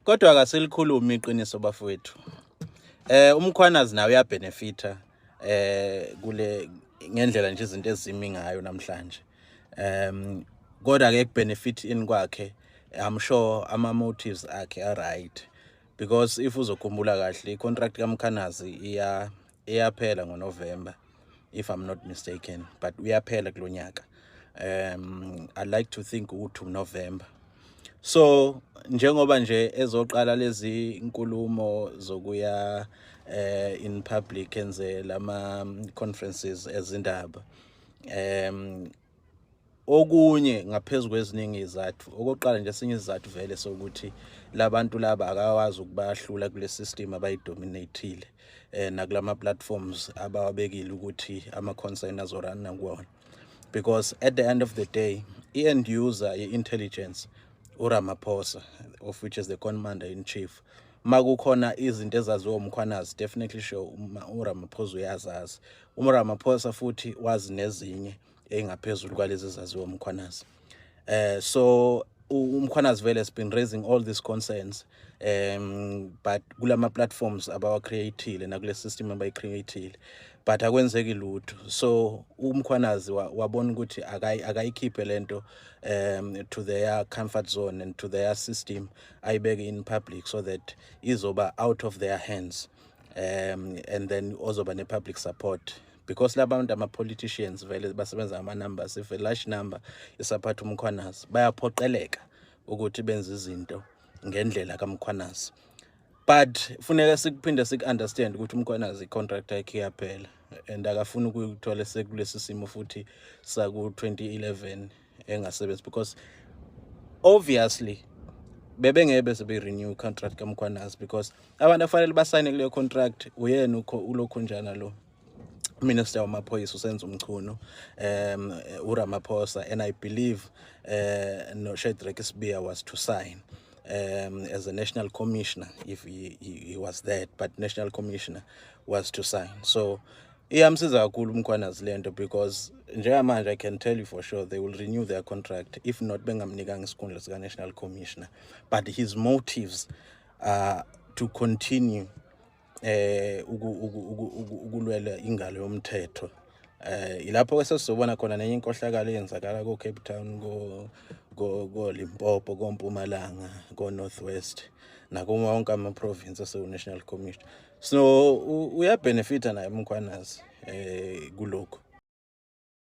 Kodwa akasilikhuluma iqiniso bafowethu. Umkhwanazi nawe uyabenefita kule ngendlela nje izinto ezimi ngayo namhlanje. Kodwa ke benefit in kwakhe, I'm sure ama motives akhe are right, because if uzokhumbula kahle i-contract kaMkhanazi iyaphela ngoNovember if I'm not mistaken, but uyaphela kulonyaka. I like to think ukuthi November. So njengoba nje ezoqala lezi inkulumo zokuya in public enze lama conferences ezindaba, okunye ngaphezulu kweziningi izathu, okokuqala nje esinye izathu vele sokuthi labantu laba akawazi ukubahlula kule system abayidominateile nakulama platforms abawabekile ukuthi ama concern azorana kuwona, because at the end of the day i-end user i-intelligence uRamaphosa, of which is the commander in chief. Makukhona izinto ezaziwa uMkhwanazi, definitely sure uRamaphosa uyazazi. uRamaphosa futhi wazi nezinye engaphezulu kwalezi ezaziwa uMkhwanazi. So uMkhwanazi vele has been raising all these concerns, but kulama platforms abawa-createile nakule system abayi-createile, but akwenzeki lutho. So uMkhwanazi wabona ukuthi akayikhiphe lento to their comfort zone and to their system, ayibeke in public so that izoba out of their hands, and then ozoba ne-public support, because labantu ama-politicians vele basebenza ama-numbers. If a large number isaphatha uMkhwanazi bayaphoqeleka ukuthi benze izinto ngendlela kaMkhwanazi. But funeka sikuphinde siku-understand ukuthi uMkhwanazi i-contract yakhe iyaphela, and akafuni ukuyithola sekulesi simo futhi saku-2011 engasebenzi, because obviously bebengeke bese be-renew contract kaMkhwanazi, because abantu afanele basayine kuleyo contract uyena ulokhunjana lo Minister wamaphoyisa uSenzo Mchunu, uRamaphosa, and I believe no Shadrack Sibiya was to sign as a national commissioner, if he was that, but national commissioner was to sign. So iyamsiza kakhulu uMkhwanazi lento, because njengamanje I can tell you for sure they will renew their contract, if not bengamnikanga isikhundla sika national commissioner. But his motives are to continue ukulwela ingalo yomthetho. Ilapho ke sesizobona khona nenye inkohlakalo eyenzakala ko Cape Town, ko Limpopo, ko Mpumalanga, ko Northwest, nakuma wonke ama province ase national commission. So uyabenefita naye uMkhwanazi kulokho.